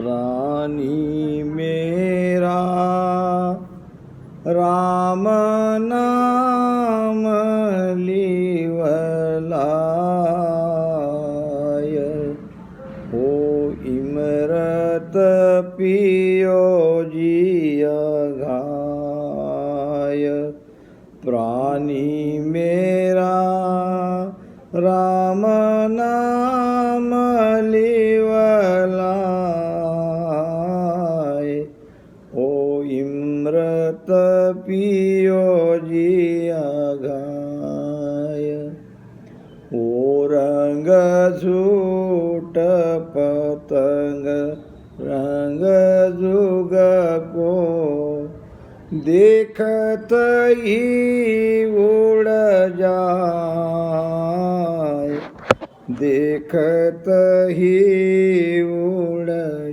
प्राणी मेरा राम नाम लिवलाय, हो इमरत पियो जिय गाय। प्राणी मेरा राम नाम लिवलाय, ओ इमृत पियो जिय गाय। ओ रंग झूठ पतंग रंग जुग को, देखत ही उड़ जाए, देखत ही उड़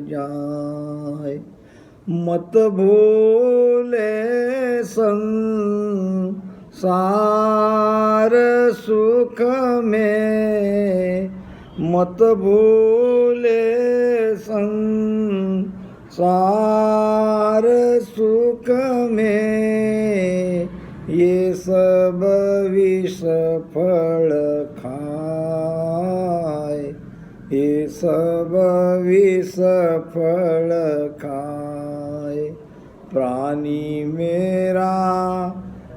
जाए। मत भूले संसार सुख में, मत भूले संसार सुख में, ये सब विष फल खाए, ये सब विष फल खाए। प्राणी मेरा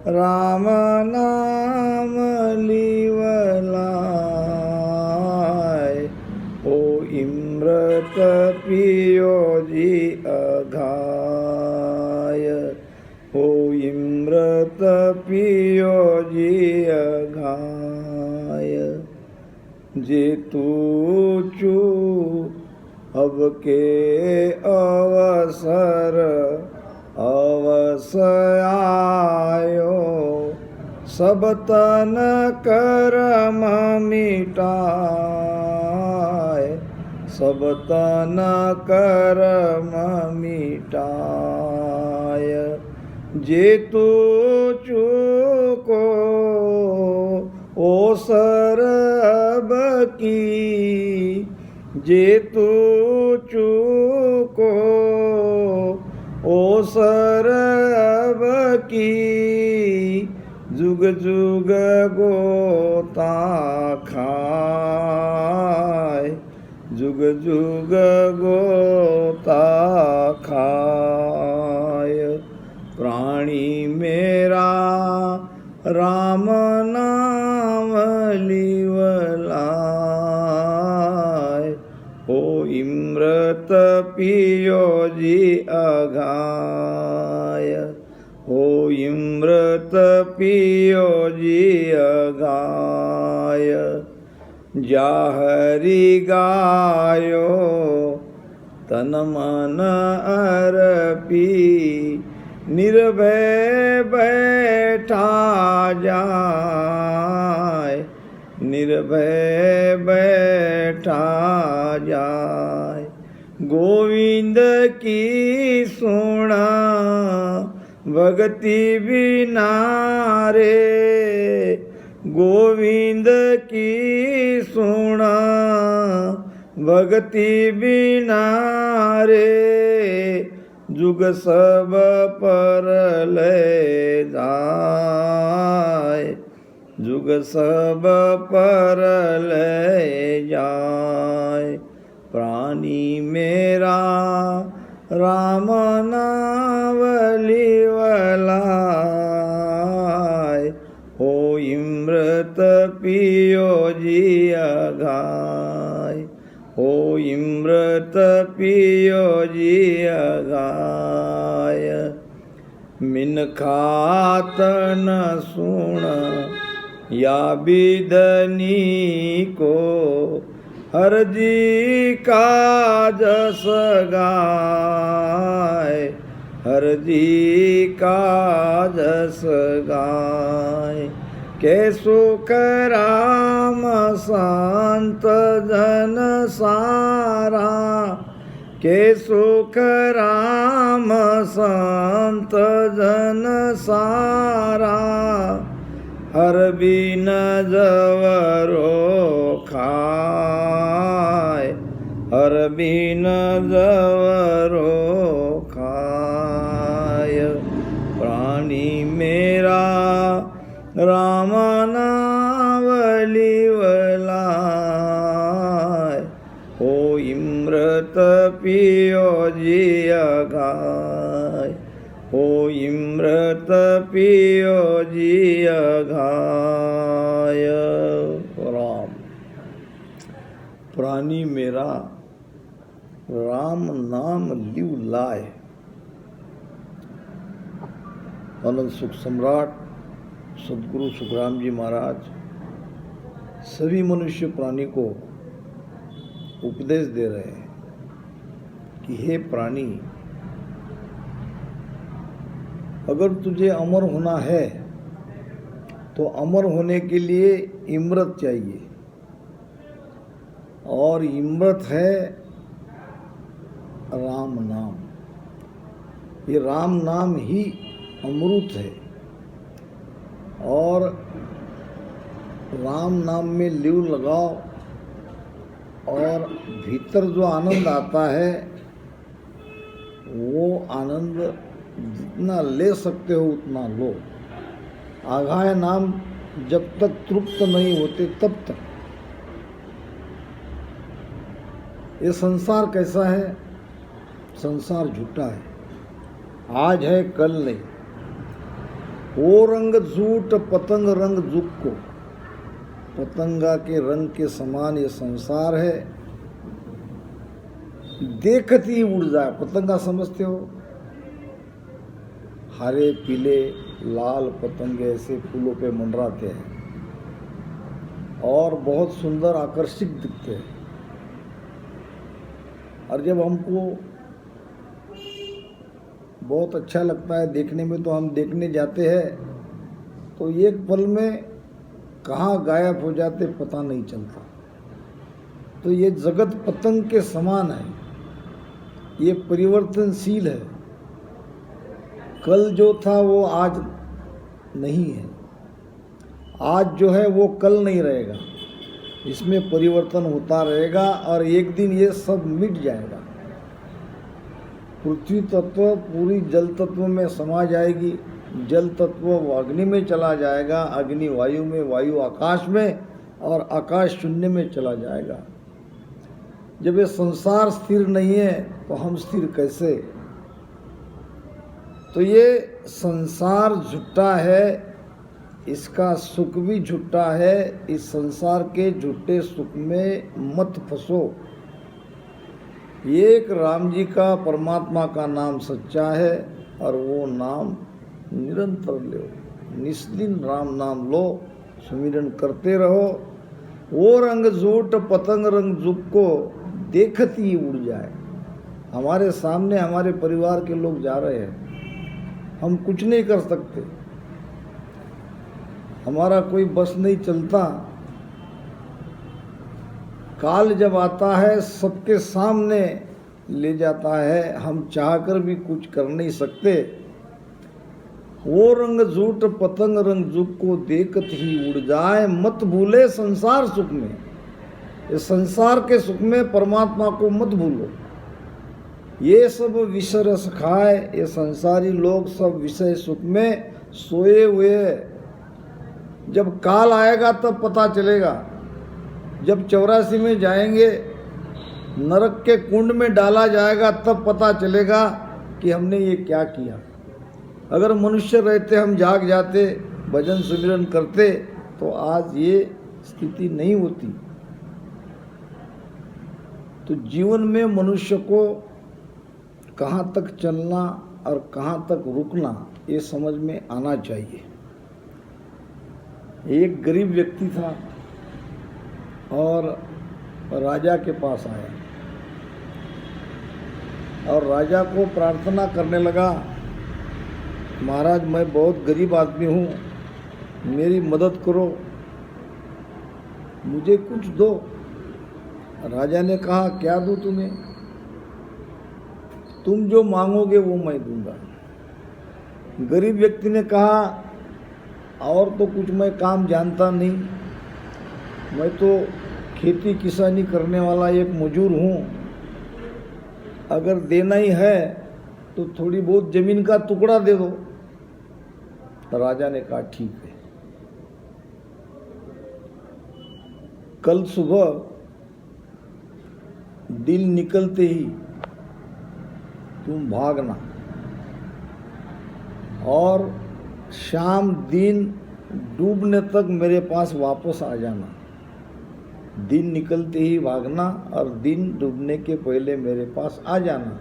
राम नाम लिवलाय, ओ इमृत पियो जी अघाय, ओ इमृत पियो जी अघाय। जे तू चू अब के अवसर अवसयायो, सब तन कर्म मिटाय, सब तन कर्म मिटाय। जे तू चूको ओ सरब की, जे तू चूको ओ सरब की, जुग जुग गोता खाय, जुग जुग गोता खाय। प्राणी मेरा राम नाम लिवलाय, ओ इमृत पियो जी अघाय, ओ इमृत पियो जी अघाय। जाहरी गायो तन मन अर्पी, निर्भय बैठा जाय, निर्भय बैठा जाय। गोविंद की सुना भक्ति बिना रे, गोविंद की सुना भक्ति बिना रे, जुग सब पर ले जाए, जुग सब पर ले जाए। प्राणी मेरा राम नाम लिवलाय, हो इमृत पियो जी अघाय, हो इमृत पियो जी अघाय। मिनखातन सुण या बिदनी को, हर जी का जस गाय, हर जी का जस गाय। के सुख राम संत जन सारा, के सुख राम संत जन सारा, हर बिन जवरो खाय, हर बिन जवरो खाय। प्राणी मेरा राम नावली वलाय, हो इमृत पियो जिय गाय, हो इमृत पियो जिय गाय। राम। प्राणी मेरा राम नाम लिव लाय। अनंत सुख सम्राट सदगुरु सुखराम जी महाराज सभी मनुष्य प्राणी को उपदेश दे रहे हैं कि हे प्राणी, अगर तुझे अमर होना है तो अमर होने के लिए इमृत चाहिए, और इमृत है राम नाम। ये राम नाम ही अमृत है, और राम नाम में लिव लगाओ और भीतर जो आनंद आता है वो आनंद जितना ले सकते हो उतना लो। आघाय नाम जब तक तृप्त नहीं होते तब तक। ये संसार कैसा है? संसार झूठा है, आज है कल नहीं। वो रंग झूठ पतंग रंग जुग को, पतंगा के रंग के समान ये संसार है, देखती ही उड़ जाए। पतंगा समझते हो? हरे पीले लाल पतंगे ऐसे फूलों पे मंडराते हैं और बहुत सुंदर आकर्षक दिखते हैं। और जब हमको बहुत अच्छा लगता है देखने में तो हम देखने जाते हैं, तो एक पल में कहाँ गायब हो जाते पता नहीं चलता। तो ये जगत पतंग के समान है, ये परिवर्तनशील है। कल जो था वो आज नहीं है, आज जो है वो कल नहीं रहेगा। इसमें परिवर्तन होता रहेगा और एक दिन ये सब मिट जाएगा। पृथ्वी तत्व पूरी जल तत्व में समा जाएगी, जल तत्व अग्नि में चला जाएगा, अग्नि वायु में, वायु आकाश में, और आकाश शून्य में चला जाएगा। जब ये संसार स्थिर नहीं है तो हम स्थिर कैसे? तो ये संसार झूठा है, इसका सुख भी झूठा है। इस संसार के झूठे सुख में मत फंसो। एक राम जी का, परमात्मा का नाम सच्चा है, और वो नाम निरंतर लो। निस्दिन राम नाम लो, सुमिरन करते रहो। वो रंग झूठ पतंग रंग जुग को देखती ही उड़ जाए। हमारे सामने हमारे परिवार के लोग जा रहे हैं, हम कुछ नहीं कर सकते, हमारा कोई बस नहीं चलता। काल जब आता है सबके सामने ले जाता है, हम चाहकर भी कुछ कर नहीं सकते। वो रंग झूठ पतंग रंग जुग को देखत ही उड़ जाए, मत भूले संसार सुख में। इस संसार के सुख में परमात्मा को मत भूलो। ये सब विषय रस खाए, ये संसारी लोग सब विषय सुख में सोए हुए। जब काल आएगा तब पता चलेगा। जब 84 में जाएंगे, नरक के कुंड में डाला जाएगा, तब पता चलेगा कि हमने ये क्या किया। अगर मनुष्य रहते हम जाग जाते, भजन सुमिरन करते, तो आज ये स्थिति नहीं होती। तो जीवन में मनुष्य को कहाँ तक चलना और कहाँ तक रुकना, ये समझ में आना चाहिए। एक गरीब व्यक्ति था और राजा के पास आया, और राजा को प्रार्थना करने लगा, महाराज मैं बहुत गरीब आदमी हूँ, मेरी मदद करो, मुझे कुछ दो। राजा ने कहा क्या दूँ तुम्हें? तुम जो मांगोगे वो मैं दूंगा। गरीब व्यक्ति ने कहा और तो कुछ मैं काम जानता नहीं, मैं तो खेती किसानी करने वाला एक मजूर हूँ, अगर देना ही है तो थोड़ी बहुत जमीन का टुकड़ा दे दो। राजा ने कहा ठीक है। कल सुबह दिन निकलते ही तुम भागना और शाम दिन डूबने तक मेरे पास वापस आ जाना। दिन निकलते ही भागना और दिन डूबने के पहले मेरे पास आ जाना।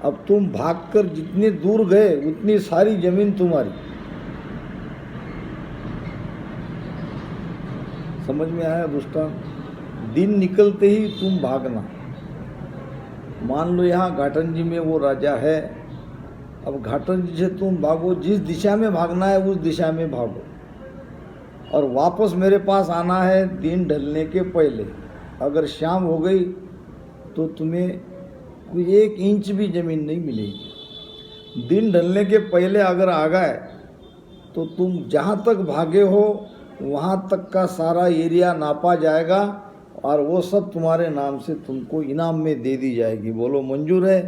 अब तुम भागकर जितने दूर गए उतनी सारी जमीन तुम्हारी। समझ में आया दुष्टांत? दिन निकलते ही तुम भागना। मान लो यहाँ घाटन जी में वो राजा है। अब घाटन जी से तुम भागो, जिस दिशा में भागना है उस दिशा में भागो और वापस मेरे पास आना है दिन ढलने के पहले। अगर शाम हो गई तो तुम्हें कोई 1 इंच भी ज़मीन नहीं मिलेगी। दिन ढलने के पहले अगर आ गए तो तुम जहाँ तक भागे हो वहाँ तक का सारा एरिया नापा जाएगा और वो सब तुम्हारे नाम से तुमको इनाम में दे दी जाएगी। बोलो मंजूर है?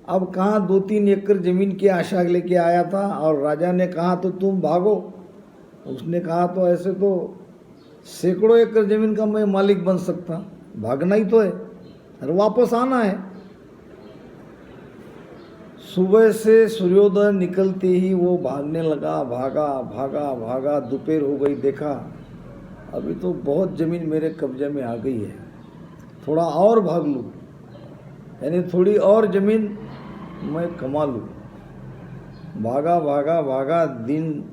अब कहाँ 2-3 एकड़ ज़मीन की आशा लेके आया था और राजा ने कहा तो तुम भागो। उसने कहा तो ऐसे तो सैकड़ों एकड़ ज़मीन का मैं मालिक बन सकता, भागना ही तो है और वापस आना है। सुबह से सूर्योदय निकलते ही वो भागने लगा, भागा भागा भागा। दोपहर हो गई, देखा अभी तो बहुत ज़मीन मेरे कब्जे में आ गई है, थोड़ा और भाग लूँ, यानी थोड़ी और ज़मीन मैं कमा लूँ। भागा भागा भागा। दिन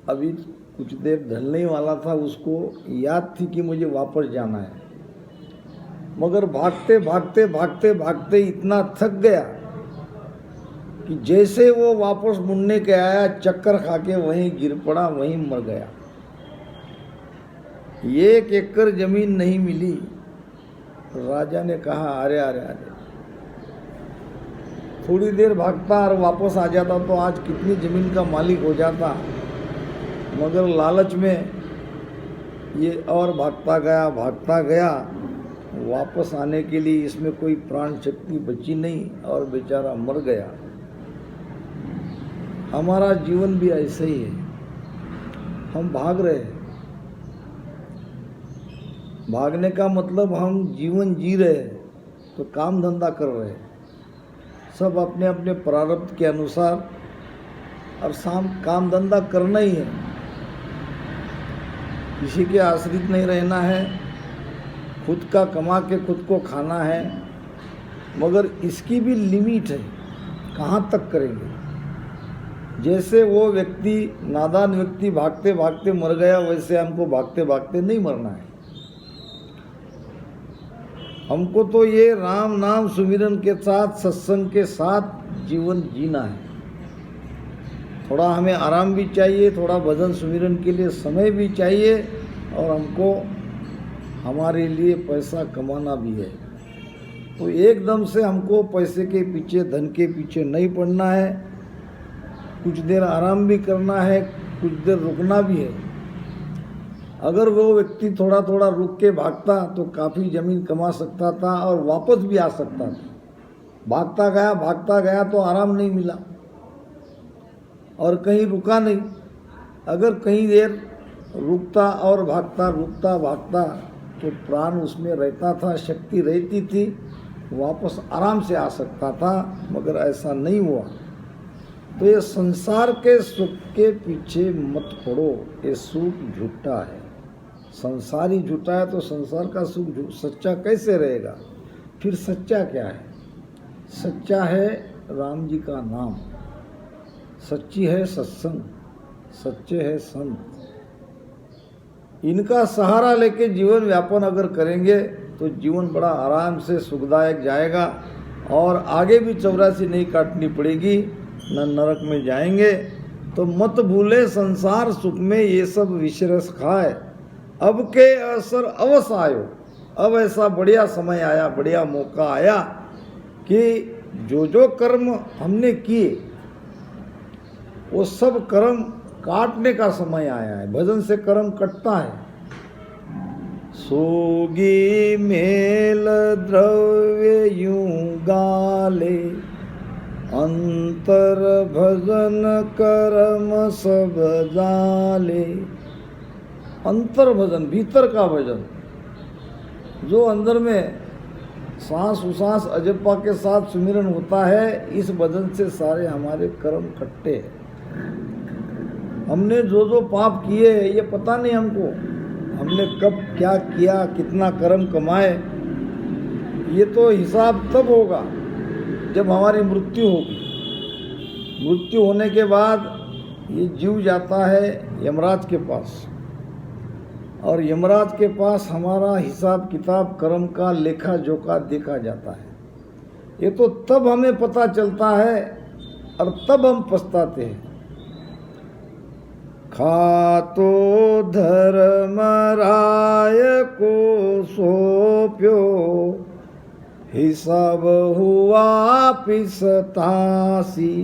अभी कुछ देर ढलने वाला था। उसको याद थी कि मुझे वापस जाना है, मगर भागते भागते भागते भागते इतना थक गया कि जैसे वो वापस मुड़ने के आया चक्कर खा के वहीं गिर पड़ा, वहीं मर गया। 1 एकड़ जमीन नहीं मिली। राजा ने कहा अरे अरे अरे, थोड़ी देर भागता और वापस आ जाता तो आज कितनी ज़मीन का मालिक हो जाता। मगर लालच में ये और भागता गया। वापस आने के लिए इसमें कोई प्राण शक्ति बची नहीं और बेचारा मर गया। हमारा जीवन भी ऐसे ही है। हम भाग रहे हैं। भागने का मतलब हम जीवन जी रहे हैं तो काम धंधा कर रहे हैं, सब अपने अपने प्रारब्ध के अनुसार। और काम धंधा करना ही है, किसी के आश्रित नहीं रहना है, खुद का कमा के खुद को खाना है। मगर इसकी भी लिमिट है, कहाँ तक करेंगे। जैसे वो व्यक्ति, नादान व्यक्ति भागते भागते मर गया, वैसे हमको भागते भागते नहीं मरना है। हमको तो ये राम नाम सुमिरन के साथ, सत्संग के साथ जीवन जीना है। थोड़ा हमें आराम भी चाहिए, थोड़ा भजन सुमिरन के लिए समय भी चाहिए और हमको हमारे लिए पैसा कमाना भी है। तो एकदम से हमको पैसे के पीछे, धन के पीछे नहीं पड़ना है। कुछ देर आराम भी करना है, कुछ देर रुकना भी है। अगर वो व्यक्ति थोड़ा थोड़ा रुक के भागता तो काफ़ी ज़मीन कमा सकता था और वापस भी आ सकता था। भागता गया तो आराम नहीं मिला और कहीं रुका नहीं। अगर कहीं देर रुकता और भागता तो प्राण उसमें रहता था, शक्ति रहती थी, वापस आराम से आ सकता था। मगर ऐसा नहीं हुआ। तो ये संसार के सुख के पीछे मत पड़ो, ये सुख झूठा है। संसार ही झूठा है तो संसार का सुख सच्चा कैसे रहेगा? फिर सच्चा क्या है? सच्चा है राम जी का नाम, सच्ची है सत्संग, सच्चे है संत। इनका सहारा लेके जीवन व्यापन अगर करेंगे तो जीवन बड़ा आराम से सुखदायक जाएगा और आगे भी 84 नहीं काटनी पड़ेगी, न नरक में जाएंगे। तो मत भूले संसार सुख में ये सब विषरस खाए, अब के असर अवश्य आयो। अब ऐसा बढ़िया समय आया, बढ़िया मौका आया कि जो कर्म हमने किए वो सब कर्म काटने का समय आया है। भजन से कर्म कटता है, सोगी मेल द्रव्य यूं गाले, अंतर भजन कर्म सब जाले। अंतर भजन, भीतर का भजन, जो अंदर में सांस उसांस अजप्पा के साथ सुमिरन होता है, इस भजन से सारे हमारे कर्म कट्टे हैं। हमने जो जो पाप किए हैं ये पता नहीं हमको, हमने कब क्या किया, कितना कर्म कमाए, ये तो हिसाब तब होगा जब हमारी मृत्यु होगी। मृत्यु होने के बाद ये जीव जाता है यमराज के पास, और यमराज के पास हमारा हिसाब किताब कर्म का लेखा जोखा देखा जाता है। ये तो तब हमें पता चलता है और तब हम पछताते हैं। खातो धर्मराय को सौंप्यो, हिसाब हुआ पिसतासी।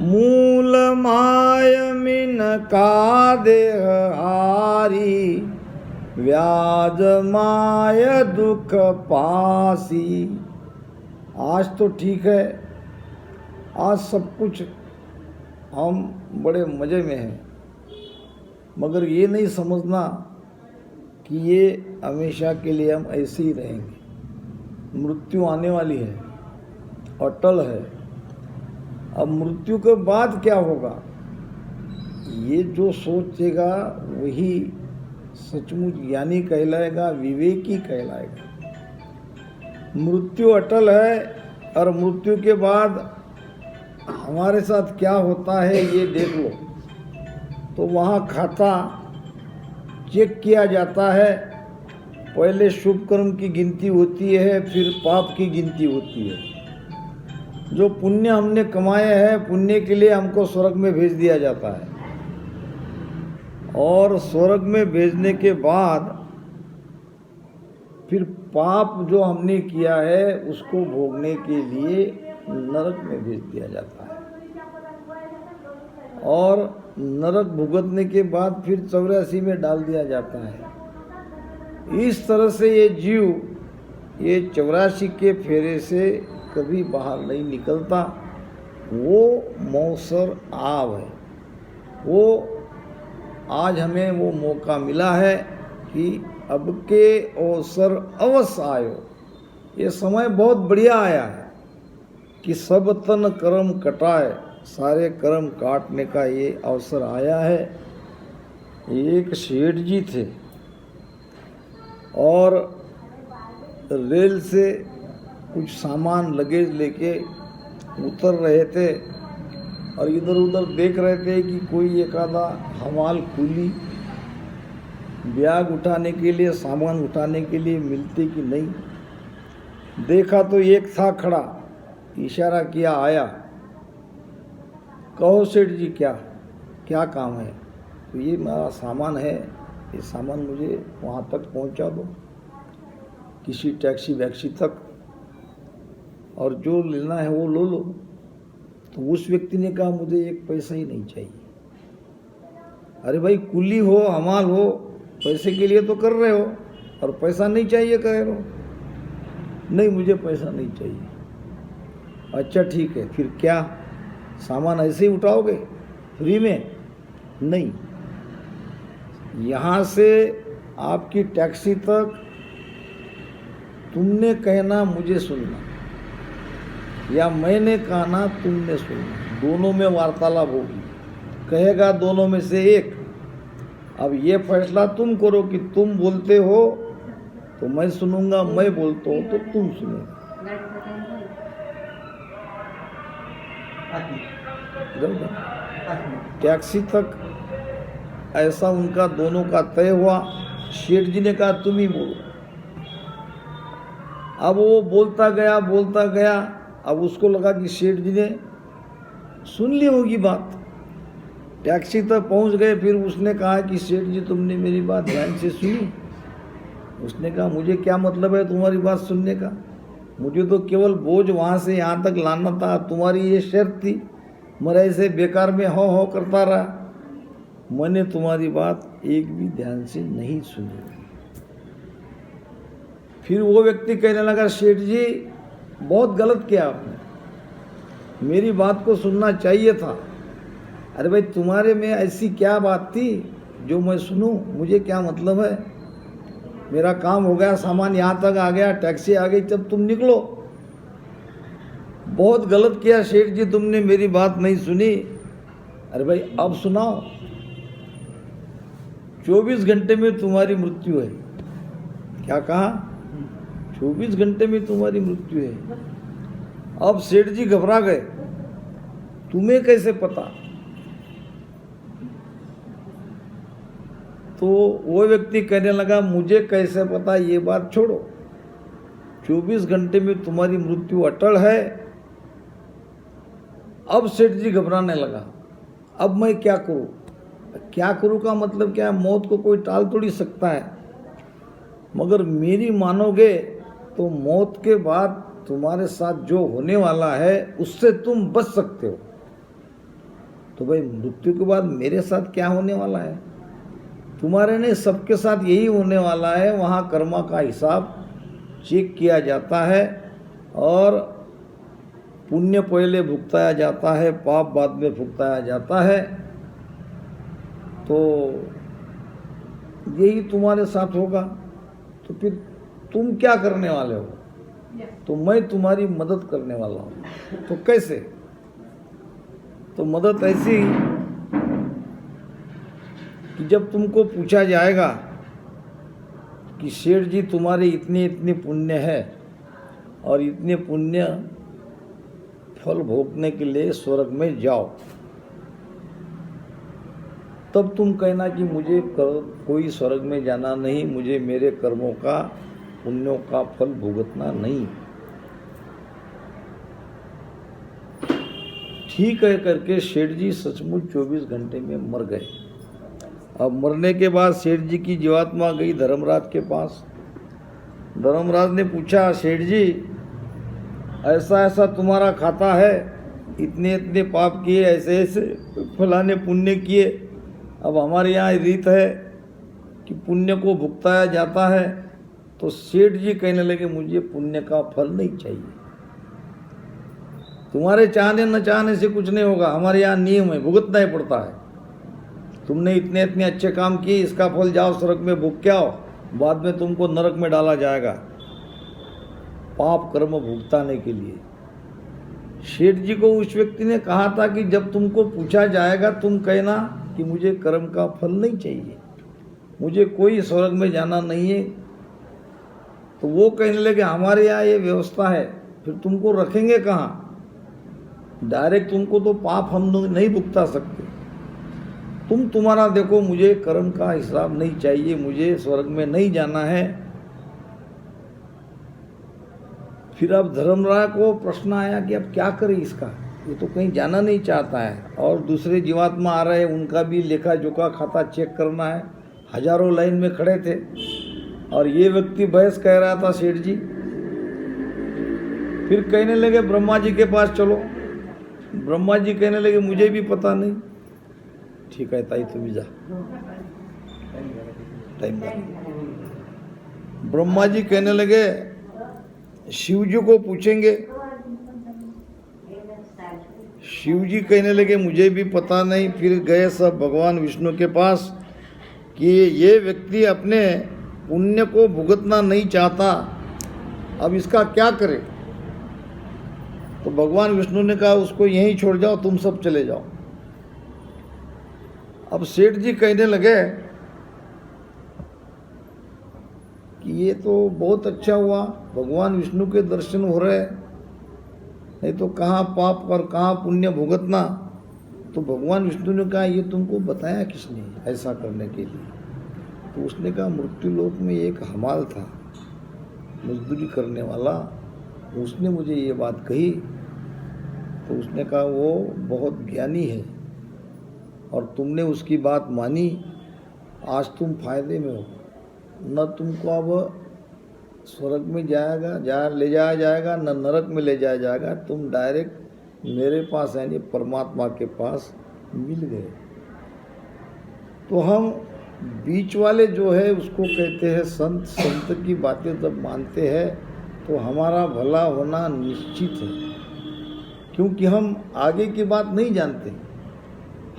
मूल माय मिन का देह हारी, व्याज माय दुख पासी। आज तो ठीक है, आज सब कुछ हम बड़े मज़े में हैं, मगर ये नहीं समझना कि ये हमेशा के लिए हम ऐसे ही रहेंगे। मृत्यु आने वाली है, अटल है। अब मृत्यु के बाद क्या होगा, ये जो सोचेगा वही सचमुच ज्ञानी कहलाएगा, विवेकी कहलाएगा। मृत्यु अटल है, और मृत्यु के बाद हमारे साथ क्या होता है ये देख लो। तो वहाँ खाता चेक किया जाता है, पहले शुभ कर्म की गिनती होती है, फिर पाप की गिनती होती है। जो पुण्य हमने कमाए हैं, पुण्य के लिए हमको स्वर्ग में भेज दिया जाता है, और स्वर्ग में भेजने के बाद फिर पाप जो हमने किया है उसको भोगने के लिए नरक में भेज दिया जाता है, और नरक भुगतने के बाद फिर 84 में डाल दिया जाता है। इस तरह से ये जीव ये 84 के फेरे से कभी बाहर नहीं निकलता। वो मौसर आव है, वो आज हमें वो मौका मिला है कि अब के अवसर अवश्य आयो। ये समय बहुत बढ़िया आया है कि सब तन कर्म कटाए, सारे कर्म काटने का ये अवसर आया है। एक सेठ जी थे और रेल से कुछ सामान लगेज लेके उतर रहे थे, और इधर उधर देख रहे थे कि कोई एक आधा हमाल कुली बैग उठाने के लिए, सामान उठाने के लिए मिलते कि नहीं। देखा तो एक था खड़ा, इशारा किया, आया। कहो सेठ जी क्या क्या काम है? तो ये मेरा सामान है, ये सामान मुझे वहाँ तक पहुँचा दो, किसी टैक्सी वैक्सी तक, और जो लेना है वो लो लो। तो उस व्यक्ति ने कहा मुझे एक पैसा ही नहीं चाहिए। अरे भाई, कुली हो हमाल हो, पैसे के लिए तो कर रहे हो, और पैसा नहीं चाहिए कह रहे हो। नहीं, मुझे पैसा नहीं चाहिए। अच्छा ठीक है, फिर क्या सामान ऐसे ही उठाओगे फ्री में? नहीं, यहाँ से आपकी टैक्सी तक तुमने कहना मुझे सुनना, या मैंने कहना तुमने सुनना, दोनों में वार्तालाप होगी। कहेगा दोनों में से एक। अब ये फैसला तुम करो कि तुम बोलते हो तो मैं सुनूंगा, मैं बोलता हूँ तो तुम सुनोगे। टैक्सी तक ऐसा उनका दोनों का तय हुआ। शेठ जी ने कहा तुम ही बोलो। अब वो बोलता गया। अब उसको लगा कि सेठ जी ने सुन ली होगी बात। टैक्सी तक पहुंच गए, फिर उसने कहा कि सेठ जी तुमने मेरी बात ध्यान से सुनी? उसने कहा मुझे क्या मतलब है तुम्हारी बात सुनने का, मुझे तो केवल बोझ वहाँ से यहाँ तक लाना था, तुम्हारी ये शर्त थी। मैं ऐसे बेकार में हो करता रहा, मैंने तुम्हारी बात एक भी ध्यान से नहीं सुनी। फिर वो व्यक्ति कहने लगा, सेठ जी बहुत गलत किया आपने, मेरी बात को सुनना चाहिए था। अरे भाई, तुम्हारे में ऐसी क्या बात थी जो मैं सुनूं? मुझे क्या मतलब है? मेरा काम हो गया, सामान यहाँ तक आ गया, टैक्सी आ गई, तब तुम निकलो। बहुत गलत किया सेठ जी, तुमने मेरी बात नहीं सुनी। अरे भाई, अब सुनाओ। 24 घंटे में तुम्हारी मृत्यु है। क्या कहा? 24 घंटे में तुम्हारी मृत्यु है। अब सेठ जी घबरा गए, तुम्हें कैसे पता? तो वो व्यक्ति कहने लगा, मुझे कैसे पता ये बात छोड़ो, 24 घंटे में तुम्हारी मृत्यु अटल है। अब सेठ जी घबराने लगा, अब मैं क्या करूं? क्या करूं का मतलब क्या है? मौत को कोई टाल थोड़ी सकता है, मगर मेरी मानोगे तो मौत के बाद तुम्हारे साथ जो होने वाला है उससे तुम बच सकते हो। तो भाई, मृत्यु के बाद मेरे साथ क्या होने वाला है? तुम्हारे नहीं, सबके साथ यही होने वाला है। वहाँ कर्मा का हिसाब चेक किया जाता है और पुण्य पहले भुगताया जाता है, पाप बाद में भुगताया जाता है। तो यही तुम्हारे साथ होगा। तो फिर तुम क्या करने वाले हो? तो मैं तुम्हारी मदद करने वाला हूँ। तो कैसे? तो मदद ऐसी कि जब तुमको पूछा जाएगा कि सेठ जी तुम्हारे इतने इतने पुण्य है और इतने पुण्य फल भोगने के लिए स्वर्ग में जाओ, तब तुम कहना कि मुझे कोई स्वर्ग में जाना नहीं, मुझे मेरे कर्मों का, पुण्यों का फल भुगतना नहीं। ठीक है करके सेठ जी सचमुच 24 घंटे में मर गए। अब मरने के बाद सेठ जी की जीवात्मा गई धर्मराज के पास। धर्मराज ने पूछा, सेठ जी ऐसा ऐसा तुम्हारा खाता है, इतने इतने पाप किए, ऐसे ऐसे फलाने पुण्य किए। अब हमारे यहाँ रीत है कि पुण्य को भुगताया जाता है। तो सेठ जी कहने लगे, मुझे पुण्य का फल नहीं चाहिए, तुम्हारे चाहने न चाहने से कुछ नहीं होगा, हमारे यहाँ नियम है, भुगतना ही पड़ता है। तुमने इतने इतने अच्छे काम किए, इसका फल जाओ स्वर्ग में भुग के आओ, बाद में तुमको नरक में डाला जाएगा पाप कर्म भुगताने के लिए। सेठ जी को उस व्यक्ति ने कहा था कि जब तुमको पूछा जाएगा तुम कहना कि मुझे कर्म का फल नहीं चाहिए, मुझे कोई स्वर्ग में जाना नहीं है। तो वो कहने लगे, हमारे यहाँ ये व्यवस्था है, फिर तुमको रखेंगे कहाँ? डायरेक्ट तुमको तो पाप हम नहीं भुगता सकते। तुम्हारा देखो, मुझे कर्म का हिसाब नहीं चाहिए, मुझे स्वर्ग में नहीं जाना है। फिर अब धर्मराज को प्रश्न आया कि अब क्या करें इसका, ये तो कहीं जाना नहीं चाहता है और दूसरे जीवात्मा आ रहे हैं, उनका भी लेखा जोखा खाता चेक करना है। हजारों लाइन में खड़े थे और ये व्यक्ति बहस कह रहा था सेठ जी। फिर कहने लगे, ब्रह्मा जी के पास चलो। ब्रह्मा जी कहने लगे, मुझे भी पता नहीं। ठीक है ताई, तुम जा, टाइम। ब्रह्मा जी कहने लगे, शिव जी को पूछेंगे। शिव जी कहने लगे, मुझे भी पता नहीं। फिर गए सब भगवान विष्णु के पास कि ये व्यक्ति अपने पुण्य को भुगतना नहीं चाहता, अब इसका क्या करे? तो भगवान विष्णु ने कहा, उसको यहीं छोड़ जाओ, तुम सब चले जाओ। अब सेठ जी कहने लगे कि ये तो बहुत अच्छा हुआ, भगवान विष्णु के दर्शन हो रहे, नहीं तो कहाँ पाप और कहाँ पुण्य भुगतना। तो भगवान विष्णु ने कहा, ये तुमको बताया किसने ऐसा करने के लिए? तो उसने कहा, मृत्यु लोक में एक हमाल था, मजदूरी करने वाला, उसने मुझे ये बात कही। तो उसने कहा, वो बहुत ज्ञानी है और तुमने उसकी बात मानी, आज तुम फायदे में हो। न तुमको अब स्वर्ग में ले जाया जाएगा, न नरक में ले जाया जाएगा, तुम डायरेक्ट मेरे पास यानी परमात्मा के पास मिल गए। तो हम बीच वाले जो है उसको कहते हैं संत। संत की बातें जब मानते हैं तो हमारा भला होना निश्चित है, क्योंकि हम आगे की बात नहीं जानते।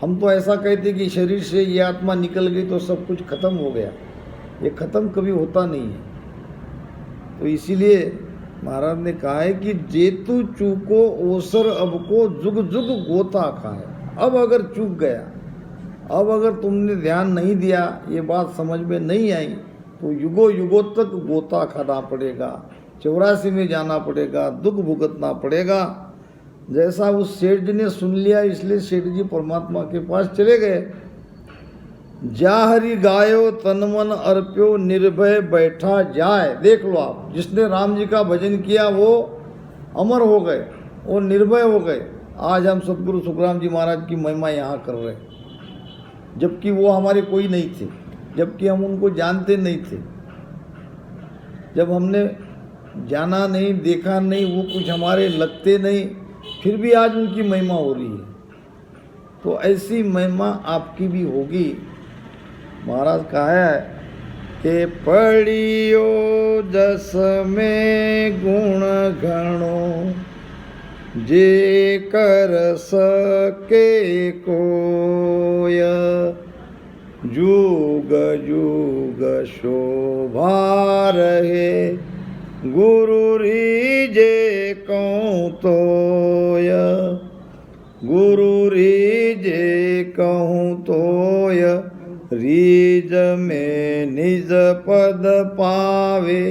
हम तो ऐसा कहते कि शरीर से ये आत्मा निकल गई तो सब कुछ खत्म हो गया। ये खत्म कभी होता नहीं है। तो इसीलिए महाराज ने कहा है कि जेतु चूको ओसर अब को जुग जुग गोता खाए। अब अगर चूक गया, अब अगर तुमने ध्यान नहीं दिया, ये बात समझ में नहीं आई, तो युगों युगों तक गोता खाना पड़ेगा, 84 में जाना पड़ेगा, दुख भुगतना पड़ेगा। जैसा उस सेठ जी ने सुन लिया, इसलिए सेठ जी परमात्मा के पास चले गए। जा हरि गायो तन मन अर्प्यो निर्भय बैठा जाए। देख लो आप, जिसने राम जी का भजन किया वो अमर हो गए, वो निर्भय हो गए। आज हम सतगुरु सुखराम जी महाराज की महिमा यहाँ कर रहे हैं, जबकि वो हमारे कोई नहीं थे, जबकि हम उनको जानते नहीं थे। जब हमने जाना नहीं, देखा नहीं, वो कुछ हमारे लगते नहीं, फिर भी आज उनकी महिमा हो रही है। तो ऐसी महिमा आपकी भी होगी। महाराज कहा है कि पढ़ियो जस में गुण घणो, जे कर सके कोय, जुग जुग शोभा रहे, गुरु रीजे कहूँ तोय, गुरु रीजे कहूँ तोय, रीज में निज पद पावे,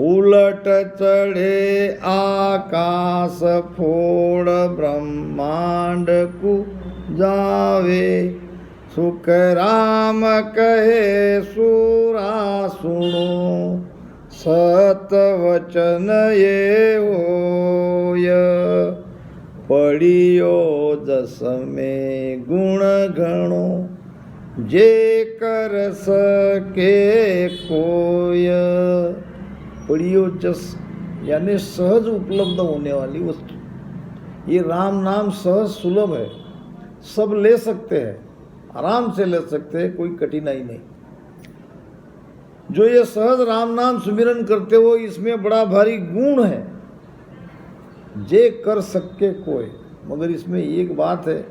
उलट चढ़े आकाश फोड़ ब्रह्मांड को जावे। सुख राम कहे सूरा सुनो, सत वचन ये होय, पढ़ियो जस में गुण घणो, जे कर सके कोय। पढ़ियो जस यानी सहज उपलब्ध होने वाली वस्तु। ये राम नाम सहज सुलभ है, सब ले सकते हैं, आराम से ले सकते हैं, कोई कठिनाई नहीं। जो ये सहज राम नाम सुमिरन करते हो, इसमें बड़ा भारी गुण है। जे कर सके कोई, मगर इसमें एक बात है,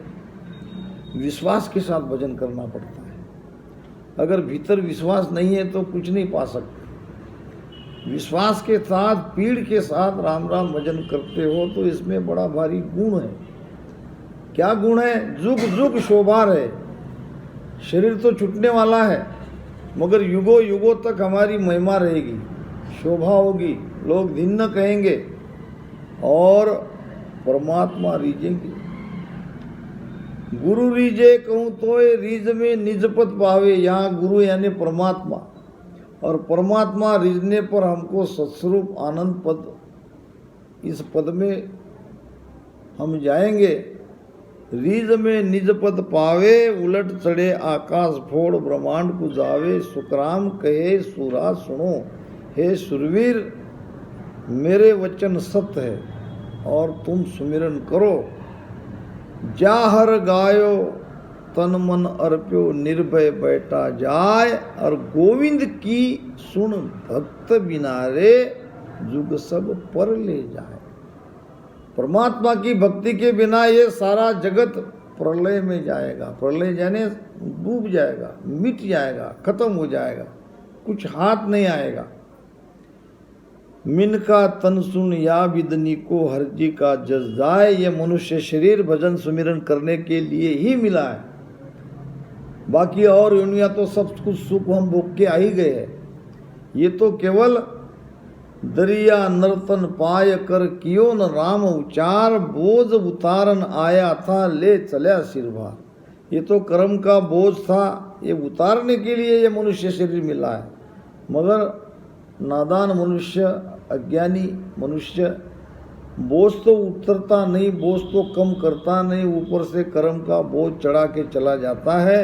विश्वास के साथ भजन करना पड़ता है। अगर भीतर विश्वास नहीं है तो कुछ नहीं पा सकते। विश्वास के साथ, पीड़ के साथ राम राम भजन करते हो तो इसमें बड़ा भारी गुण है। क्या गुण है? जुग जुग शोभा रहे। शरीर तो छूटने वाला है, मगर युगों युगों तक हमारी महिमा रहेगी, शोभा होगी, लोग धिन्न कहेंगे और परमात्मा रीजेंगे। गुरु रीजे कहूँ तो रीज में निज पद पावे। यहाँ गुरु यानी परमात्मा, और परमात्मा रिझने पर हमको सत्स्वरूप आनंद पद, इस पद में हम जाएंगे। रीज में निज पद पावे, उलट चढ़े आकाश फोड़ ब्रह्मांड को जावे। सुखराम कहे सूरा सुनो, हे सुरवीर मेरे वचन सत्य है और तुम सुमिरन करो। जाहर गायो तन मन अर्प्यो, निर्भय बैठा जाय। और गोविंद की सुन भक्त बिनारे, जुग सब पर ले जाए। परमात्मा की भक्ति के बिना ये सारा जगत प्रलय में जाएगा। प्रलय जाने डूब जाएगा, मिट जाएगा, खत्म हो जाएगा, कुछ हाथ नहीं आएगा। मिन का तन सुन या विदनी को, हर जी का जस जाए। ये मनुष्य शरीर भजन सुमिरन करने के लिए ही मिला है। बाकी और दुनिया तो सब कुछ सुख हम भोग के आ ही गए हैं। ये तो केवल दरिया नर्तन पाय कर कियो न राम उचार, बोझ उतारन आया था ले चल्या सिरभार। ये तो कर्म का बोझ था, ये उतारने के लिए ये मनुष्य शरीर मिला है। मगर नादान मनुष्य, अज्ञानी मनुष्य बोझ तो उतरता नहीं, बोझ तो कम करता नहीं, ऊपर से कर्म का बोझ चढ़ा के चला जाता है।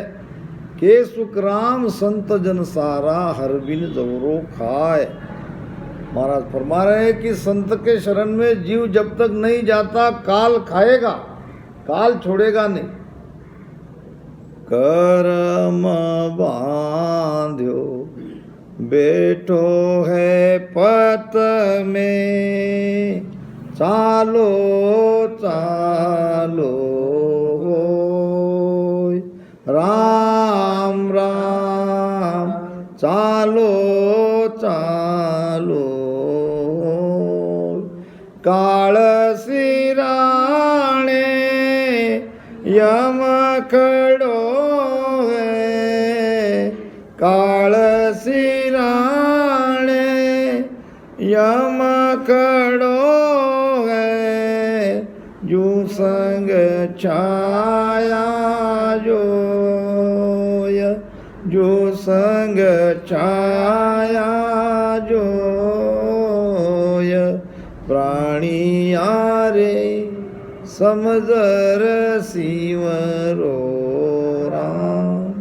के सुखराम संत जन सारा, हर बिन जोरो खाए। महाराज फरमा रहे हैं कि संत के शरण में जीव जब तक नहीं जाता काल खाएगा, काल छोड़ेगा नहीं। कर्म बांध्यो बैठो है पत में, चालो चालो राम राम, चालो चालो काळ सिराणे यम खड़ो है, काळ सिराणे यम खड़ो है, जो संग छाया जोय, जो संग छाया जोय, प्राणी आरे समझर शिवरो राम।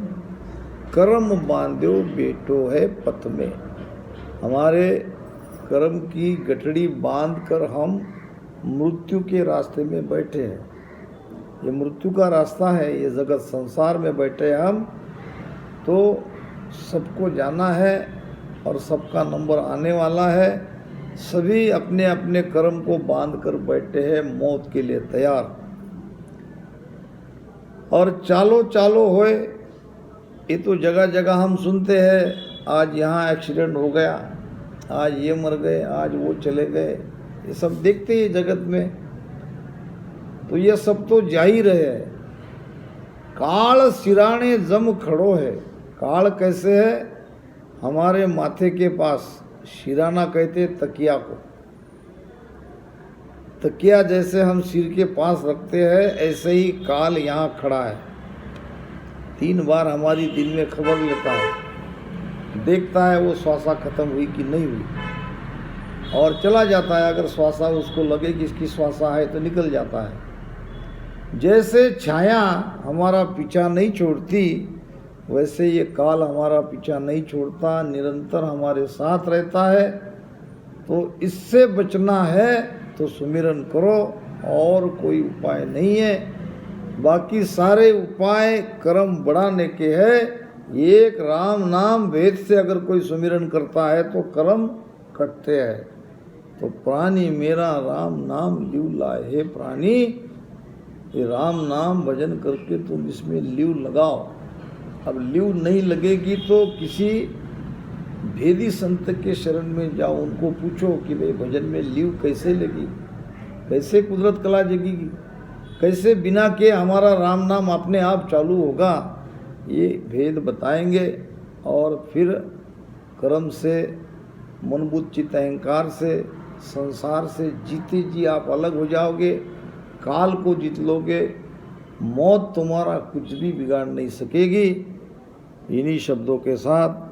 कर्म बांध्यो बेटो है पथ में, हमारे कर्म की गठड़ी बांधकर हम मृत्यु के रास्ते में बैठे हैं। ये मृत्यु का रास्ता है, ये जगत संसार में बैठे हम, तो सबको जाना है और सबका नंबर आने वाला है। सभी अपने अपने कर्म को बांध कर बैठे हैं मौत के लिए तैयार। और चालो चालो होए, ये तो जगह जगह हम सुनते हैं, आज यहाँ एक्सीडेंट हो गया, आज ये मर गए, आज वो चले गए, ये सब देखते हैं जगत में। तो ये सब तो जा ही रहे हैं। काल सिराने जम खड़ो है। काल कैसे है? हमारे माथे के पास, शिराना कहते तकिया को, तकिया जैसे हम सिर के पास रखते हैं, ऐसे ही काल यहाँ खड़ा है। 3 बार हमारी दिन में खबर लेता है, देखता है वो श्वासा खत्म हुई कि नहीं हुई, और चला जाता है। अगर श्वासा उसको लगे कि इसकी श्वासा है तो निकल जाता है। जैसे छाया हमारा पीछा नहीं छोड़ती, वैसे ये काल हमारा पीछा नहीं छोड़ता, निरंतर हमारे साथ रहता है। तो इससे बचना है तो सुमिरन करो, और कोई उपाय नहीं है। बाकी सारे उपाय कर्म बढ़ाने के हैं। एक राम नाम वेद से अगर कोई सुमिरन करता है तो कर्म कटते हैं। तो प्राणी मेरा राम नाम लिव लाए, हे प्राणी ये राम नाम भजन करके तुम इसमें लिव लगाओ। अब लिव नहीं लगेगी तो किसी भेदी संत के शरण में जाओ, उनको पूछो कि भाई भजन में लिव कैसे लगी, कैसे कुदरत कला जगेगी, कैसे बिना के हमारा राम नाम अपने आप चालू होगा, ये भेद बताएंगे। और फिर कर्म से, मनबुद्धि चित्त अहंकार से, संसार से जीते जी आप अलग हो जाओगे, काल को जीत लोगे, मौत तुम्हारा कुछ भी बिगाड़ नहीं सकेगी। इन्हीं शब्दों के साथ